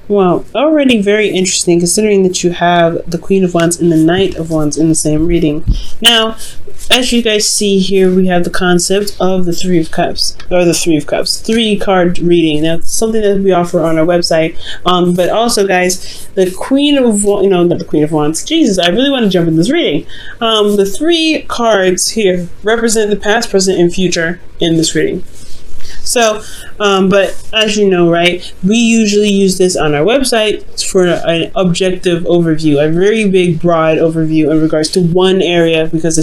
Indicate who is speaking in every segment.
Speaker 1: Well, already very interesting considering that you have the Queen of Wands and the Knight of Wands in the same reading. Now, as you guys see here, we have the concept of the Three of Cups, or the Three of Cups, 3-card reading. Now, it's something that we offer on our website. But also, guys, the Queen of Wands, not the Queen of Wands. Jesus, I really want to jump in this reading. The 3 cards here represent the past, present, and future in this reading. So, but as you know, right, we usually use this on our website for an objective overview, a very big, broad overview in regards to one area, because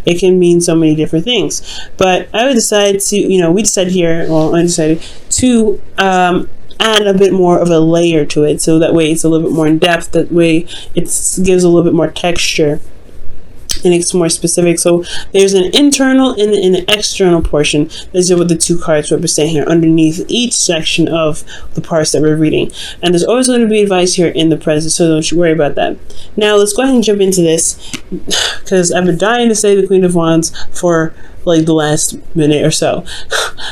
Speaker 1: it can mean so many different things. But I would decide to, we decided here, well, I decided to add a bit more of a layer to it, so that way it's a little bit more in depth, that way it gives a little bit more texture. And it's more specific. So there's an internal and an external portion. These are what the 2 cards represent here underneath each section of the parts that we're reading. And there's always going to be advice here in the present, so don't you worry about that. Now let's go ahead and jump into this, because I've been dying to say the Queen of Wands for like the last minute or so.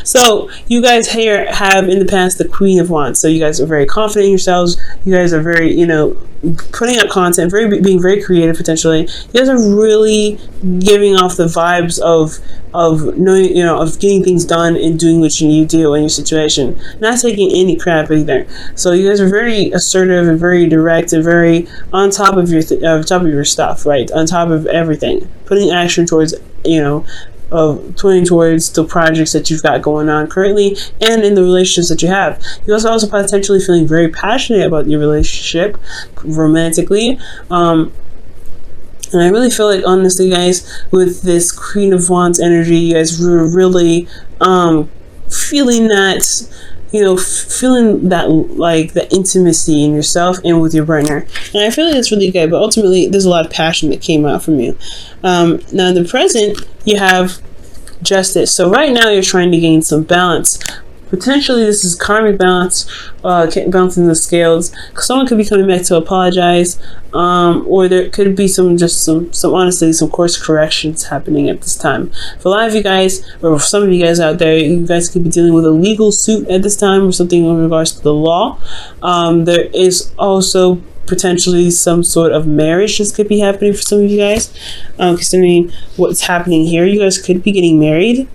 Speaker 1: So you guys here have in the past the Queen of Wands. So you guys are very confident in yourselves. You guys are very, putting out content, being very creative potentially. You guys are really giving off the vibes of knowing, of getting things done and doing what you need to do in your situation. Not taking any crap either. So you guys are very assertive and very direct and very on top of your stuff, right? On top of everything. Putting action towards, of pointing towards the projects that you've got going on currently and in the relationships that you have. You're also potentially feeling very passionate about your relationship romantically. And I really feel like, honestly, guys, with this Queen of Wands energy, you guys were really feeling that, feeling that, like, the intimacy in yourself and with your partner. And I feel like it's really good, but ultimately there's a lot of passion that came out from you. Now in the present, you have Justice. So right now you're trying to gain some balance. Potentially this is karmic balance, balancing the scales. Someone could be coming back to apologize, or there could be some honestly some course corrections happening at this time. For a lot of you guys, or for some of you guys out there, you guys could be dealing with a legal suit at this time or something in regards to the law. There is also potentially some sort of marriage that could be happening for some of you guys. Considering what's happening here, you guys could be getting married,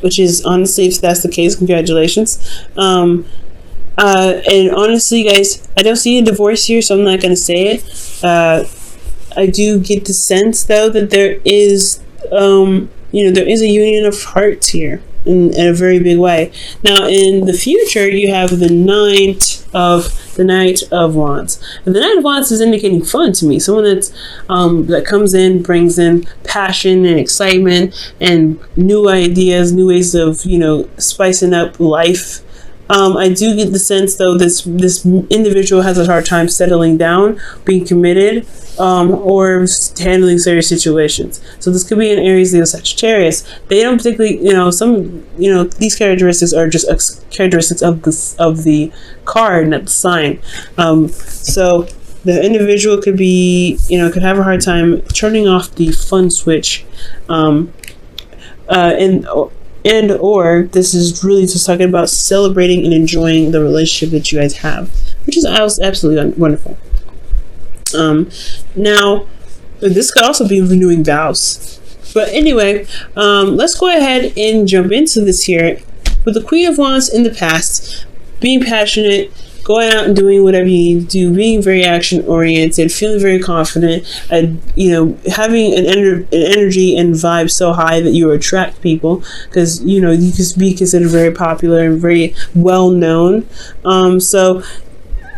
Speaker 1: which is, honestly, if that's the case, congratulations. And honestly, guys, I don't see a divorce here, so I'm not going to say it. I do get the sense, though, that there is, there is a union of hearts here in a very big way. Now, in the future, you have the Knight of Wands. And the Knight of Wands is indicating fun to me. Someone that's that comes in, brings in passion and excitement and new ideas, new ways of, spicing up life. I do get the sense, though, this individual has a hard time settling down, being committed, or handling serious situations. So this could be in Aries, Leo, Sagittarius. They don't particularly, these characteristics are just characteristics of the card, not the sign. So the individual could be, could have a hard time turning off the fun switch, and or this is really just talking about celebrating and enjoying the relationship that you guys have, which is absolutely wonderful. Now, this could also be renewing vows. But anyway, let's go ahead and jump into this here. With the Queen of Wands in the past, being passionate, going out and doing whatever you need to do, being very action oriented, feeling very confident, and having an energy and vibe so high that you attract people, because you could be considered very popular and very well known. So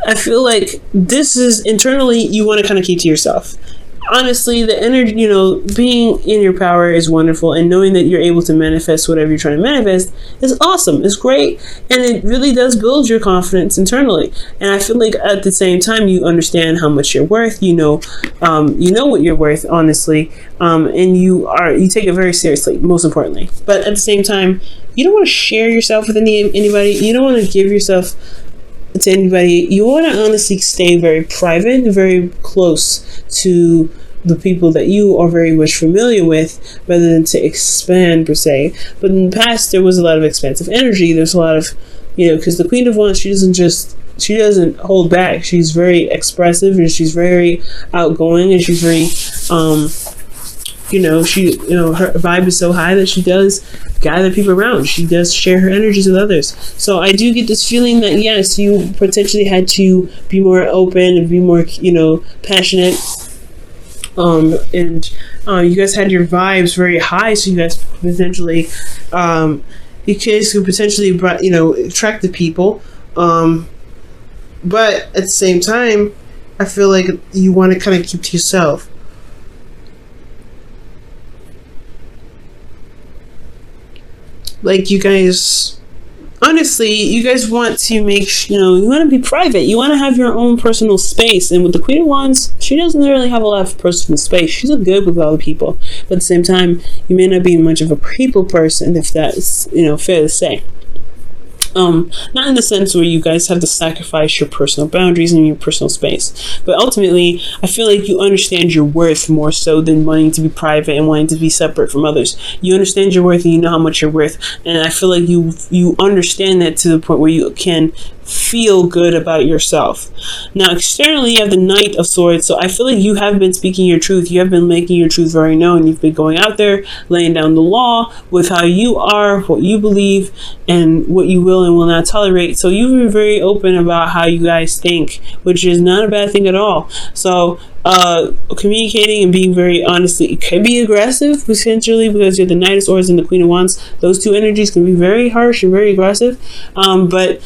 Speaker 1: I feel like this is internally you want to kind of keep to yourself. Honestly, the energy, being in your power is wonderful, and knowing that you're able to manifest whatever you're trying to manifest is awesome. It's great, and it really does build your confidence internally. And I feel like at the same time, you understand how much you're worth. You know what you're worth, honestly, and you take it very seriously. Most importantly, but at the same time, you don't want to share yourself with anybody. You don't want to give yourself to anybody. You want to honestly stay very private and very close to the people that you are very much familiar with, rather than to expand per se. But in the past, there was a lot of expansive energy. There's a lot of, because the Queen of Wands, she doesn't just she doesn't hold back. She's very expressive, and she's very outgoing, and she's very her vibe is so high that she does gather people around. She does share her energies with others. So I do get this feeling that yes, you potentially had to be more open and be more passionate, and you guys had your vibes very high, so you guys potentially could potentially attract the people, but at the same time I feel like you want to kind of keep to yourself. Like, you guys, honestly, you guys want to make, you want to be private. You want to have your own personal space. And with the Queen of Wands, she doesn't really have a lot of personal space. She's good with other people. But at the same time, you may not be much of a people person, if that's, fair to say. Not in the sense where you guys have to sacrifice your personal boundaries and your personal space, but ultimately I feel like you understand your worth more so than wanting to be private and wanting to be separate from others. You understand your worth and you know how much you're worth, and I feel like you understand that to the point where you can feel good about yourself. Now externally you have the Knight of Swords, so I feel like you have been speaking your truth. You have been making your truth very known. You've been going out there laying down the law with how you are, what you believe, and what you will and will not tolerate. So you've been very open about how you guys think, which is not a bad thing at all. So communicating and being very honest, it can be aggressive potentially because you're the Knight of Swords and the Queen of Wands. Those two energies can be very harsh and very aggressive, but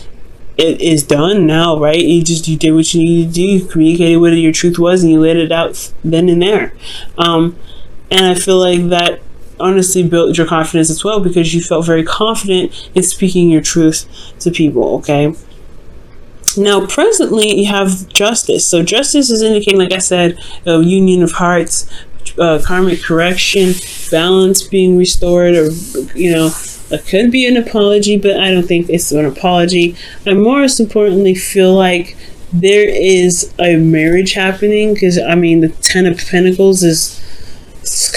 Speaker 1: it is done now, right? You did what you needed to do. You communicated what your truth was and you laid it out then and there. And I feel like that honestly built your confidence as well, because you felt very confident in speaking your truth to people, okay? Now, presently, you have Justice. So Justice is indicating, like I said, a union of hearts, karmic correction, balance being restored, or, it could be an apology, but I don't think it's an apology. I most importantly feel like there is a marriage happening, because, the Ten of Pentacles is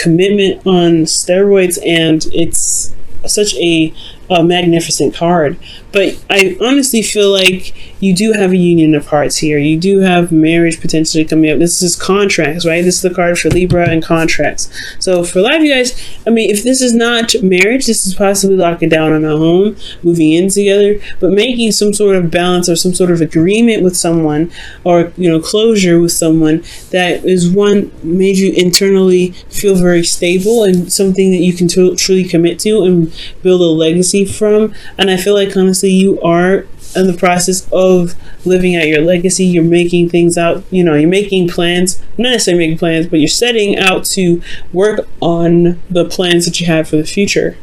Speaker 1: commitment on steroids, and it's such a magnificent card. But I honestly feel like you do have a union of hearts here. You do have marriage potentially coming up. This is contracts, right? This is the card for Libra and contracts. So for a lot of you guys, if this is not marriage, this is possibly locking down on a home, moving in together, but making some sort of balance or some sort of agreement with someone, or closure with someone that is one made you internally feel very stable and something that you can truly commit to and build a legacy from. And I feel like honestly you are in the process of living out your legacy. You're making things out, you're making plans, not necessarily making plans, but you're setting out to work on the plans that you have for the future.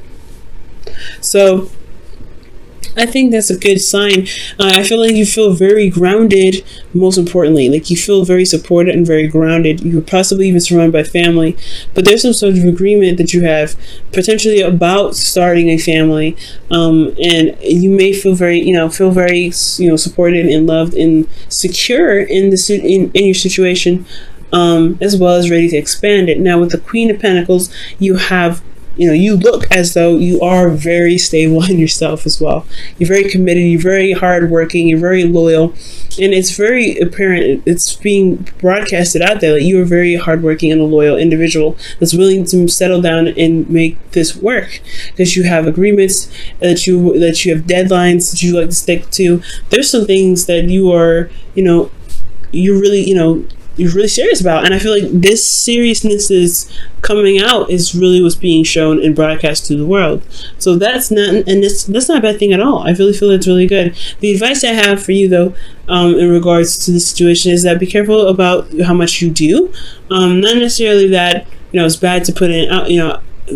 Speaker 1: So I think that's a good sign. I feel like you feel very grounded, most importantly. Like you feel very supported and very grounded. You're possibly even surrounded by family. But there's some sort of agreement that you have potentially about starting a family. And you may feel very, supported and loved and secure in your situation, as well as ready to expand it. Now with the Queen of Pentacles, you have you look as though you are very stable in yourself as well. You're very committed, you're very hardworking, you're very loyal, and it's very apparent, it's being broadcasted out there that you are very hardworking and a loyal individual that's willing to settle down and make this work, because you have agreements that you have deadlines that you like to stick to. There's some things that you are, you're really serious about, and I feel like this seriousness is coming out is really what's being shown and broadcast to the world. So that's not a bad thing at all. I really feel it's really good. The advice I have for you though, in regards to the situation, is that be careful about how much you do. Not necessarily that it's bad to put in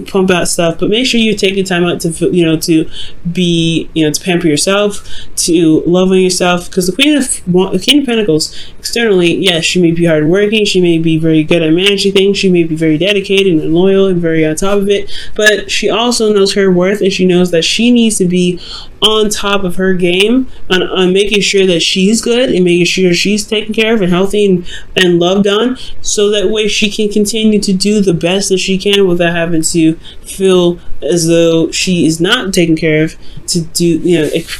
Speaker 1: pump out stuff, but make sure you take your time out to to be to pamper yourself, to love on yourself, because the Queen of Pentacles externally, yes, she may be hardworking, she may be very good at managing things, she may be very dedicated and loyal and very on top of it, but she also knows her worth, and she knows that she needs to be on top of her game on making sure that she's good and making sure she's taken care of and healthy and loved on, so that way she can continue to do the best that she can without having to feel as though she is not taken care of, to do,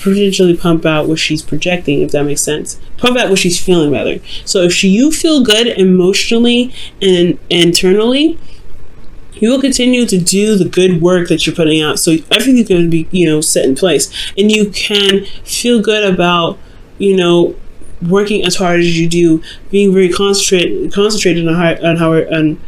Speaker 1: potentially pump out what she's projecting, if that makes sense. Pump out what she's feeling, rather. So if you feel good emotionally and internally, you will continue to do the good work that you're putting out. So everything's going to be, set in place. And you can feel good about, working as hard as you do, being very concentrated on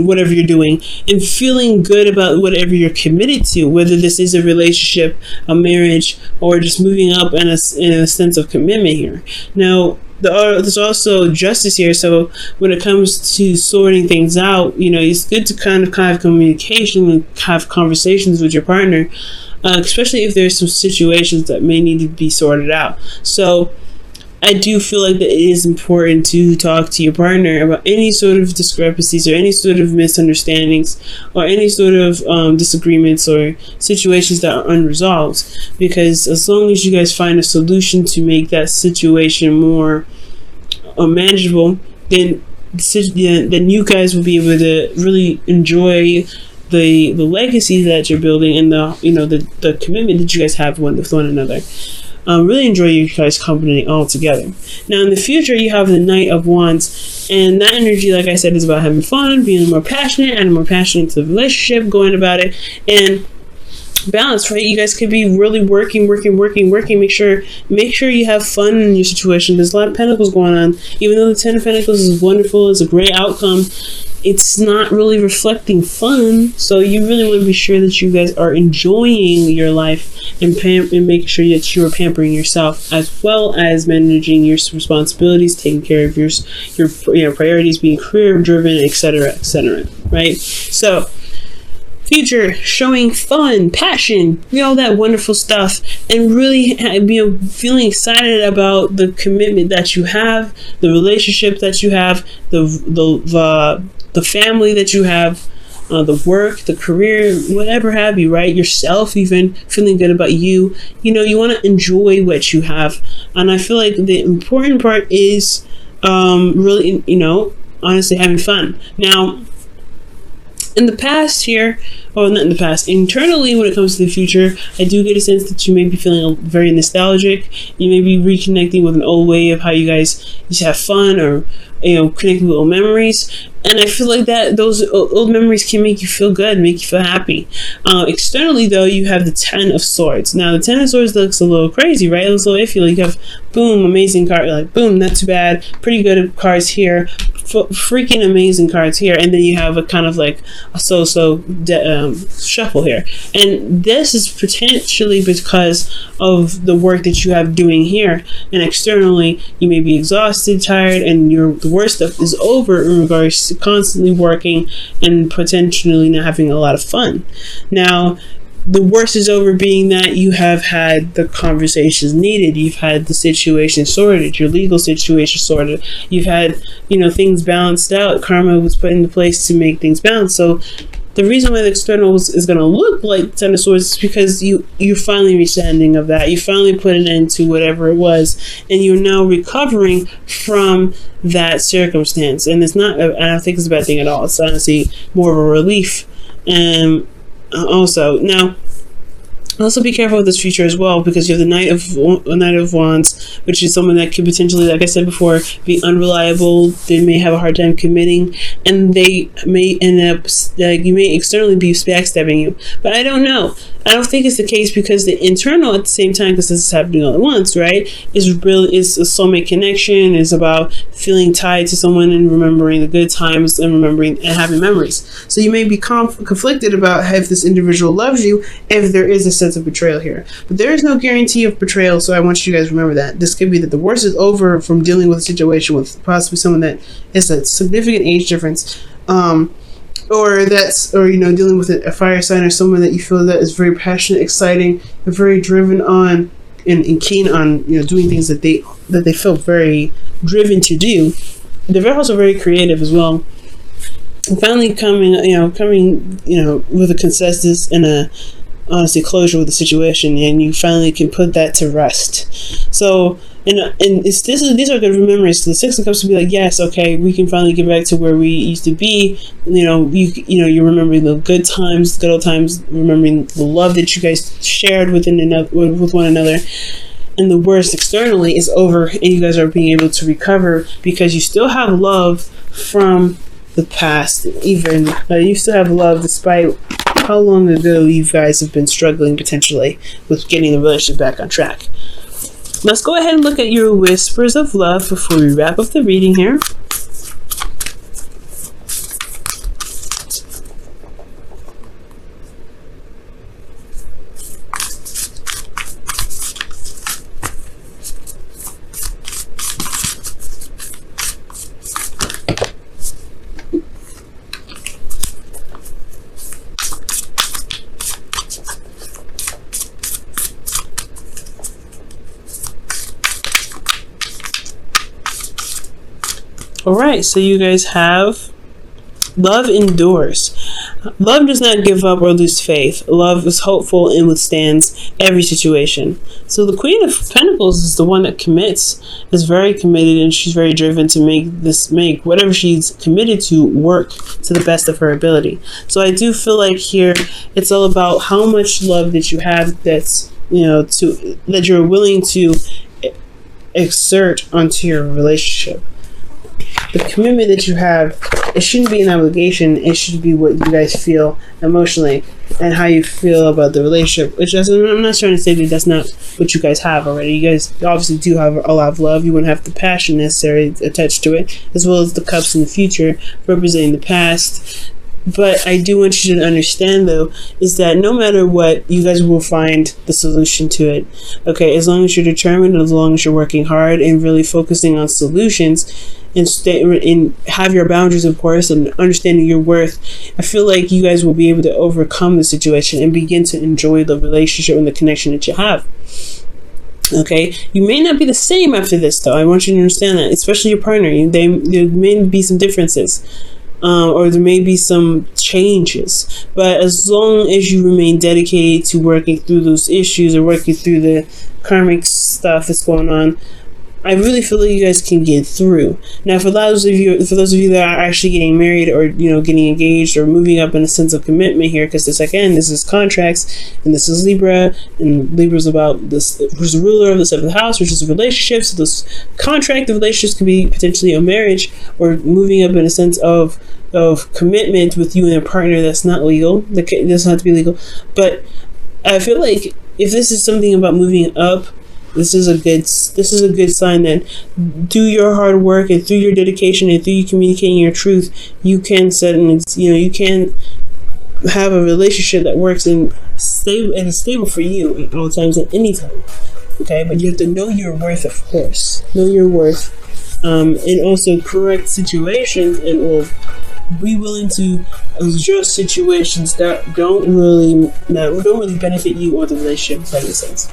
Speaker 1: whatever you're doing, and feeling good about whatever you're committed to, whether this is a relationship, a marriage, or just moving up in a sense of commitment here. Now, there's also justice here, so when it comes to sorting things out, it's good to kind of have communication and have conversations with your partner, especially if there's some situations that may need to be sorted out. So I do feel like that it is important to talk to your partner about any sort of discrepancies or any sort of misunderstandings or any sort of disagreements or situations that are unresolved, because as long as you guys find a solution to make that situation more manageable, then you guys will be able to really enjoy the legacy that you're building and the commitment that you guys have with one another. Really enjoy you guys' company all together. Now, in the future, you have the Knight of Wands, and that energy, like I said, is about having fun, being more passionate, and more passionate to the relationship, going about it, and balance, right? You guys could be really working. Make sure you have fun in your situation. There's a lot of Pentacles going on. Even though the Ten of Pentacles is wonderful, it's a great outcome, it's not really reflecting fun. So you really want to be sure that you guys are enjoying your life and making sure that you are pampering yourself, as well as managing your responsibilities, taking care of your priorities, being career driven, etc., right? So future, showing fun, passion, all that wonderful stuff, and really feeling excited about the commitment that you have, the relationship that you have, the family that you have, the work, the career, whatever have you, right? Yourself, even feeling good about you. You want to enjoy what you have, and I feel like the important part is really, honestly having fun. Now, in the past here, not in the past, internally when it comes to the future, I do get a sense that you may be feeling very nostalgic. You may be reconnecting with an old way of how you guys used to have fun, or connecting with old memories. And I feel like that those old memories can make you feel good, make you feel happy. Externally, though, you have the Ten of Swords. Now, the Ten of Swords looks a little crazy, right? It looks a little iffy. Like you have, boom, amazing card. Like, boom, not too bad. Pretty good cards here. Freaking amazing cards here. And then you have a kind of like a shuffle here. And this is potentially because of the work that you have doing here. And externally, you may be exhausted, tired, and the worst stuff is over in regards to constantly working and potentially not having a lot of fun. Now, the worst is over, being that you have had the conversations needed, you've had the situation sorted, your legal situation sorted, you've had things balanced out, karma was put into place to make things balance. So the reason why the external is going to look like Ten of Swords is because you finally reached the ending of that. You finally put an end to whatever it was, and you're now recovering from that circumstance. And I don't think it's a bad thing at all. It's honestly more of a relief. And also be careful with this future as well, because you have the Knight of Wands, which is someone that could potentially, like I said before, be unreliable. They may have a hard time committing, and they may end up you may externally be backstabbing you. But I don't know. I don't think it's the case, because the internal at the same time, because this is happening all at once, right? Is a soulmate connection. Is about feeling tied to someone and remembering the good times and remembering and having memories. So you may be conflicted about if this individual loves you, if there is a sense of betrayal here. But there is no guarantee of betrayal, so I want you guys to remember that. This could be that the worst is over from dealing with a situation with possibly someone that is a significant age difference, or dealing with a fire sign, or someone that you feel that is very passionate, exciting, and very driven on and keen on doing things that they feel very driven to do. They're also very creative as well. And finally coming with a consensus and honestly closure with the situation, and you finally can put that to rest. So, these are good memories. So the Six of Cups would be like, yes, okay, we can finally get back to where we used to be. You're remembering the good times, good old times, remembering the love that you guys shared with one another. And the worst externally is over, and you guys are being able to recover because you still have love from the past. Even you still have love despite how long ago you guys have been struggling potentially with getting the relationship back on track. Let's go ahead and look at your whispers of love before we wrap up the reading here. Alright, so you guys have love endures. Love does not give up or lose faith. Love is hopeful and withstands every situation. So the Queen of Pentacles is the one that commits, is very committed, and she's very driven to make whatever she's committed to work to the best of her ability. So I do feel like here it's all about how much love that you have that you're willing to exert onto your relationship. The commitment that you have, it shouldn't be an obligation. It should be what you guys feel emotionally and how you feel about the relationship. I'm not trying to say that that's not what you guys have already. You guys obviously do have a lot of love. You wouldn't have the passion necessary attached to it, as well as the cups in the future representing the past. But I do want you to understand, though, is that no matter what, you guys will find the solution to it. Okay, as long as you're determined, as long as you're working hard and really focusing on solutions and have your boundaries, of course, and understanding your worth, I feel like you guys will be able to overcome the situation and begin to enjoy the relationship and the connection that you have. Okay, you may not be the same after this, though. I want you to understand that, especially your partner. There may be some differences. Or there may be some changes, but as long as you remain dedicated to working through those issues or working through the karmic stuff that's going on, I really feel like you guys can get through. Now, for those of you that are actually getting married or getting engaged or moving up in a sense of commitment here, because this is contracts, and this is Libra, and Libra's about this, who's the ruler of the seventh house, which is relationships. So this contract of relationships can be potentially a marriage or moving up in a sense of commitment with you and a partner that's not legal. That doesn't have to be legal, but I feel like if this is something about moving up, this is a good sign that through your hard work and through your dedication and through you communicating your truth, you can you can have a relationship that works and is stable for you at all times, at any time. Okay, but you have to know your worth, of course. Know your worth, and also correct situations, and will be willing to adjust situations that don't really benefit you or the relationship, if that makes sense.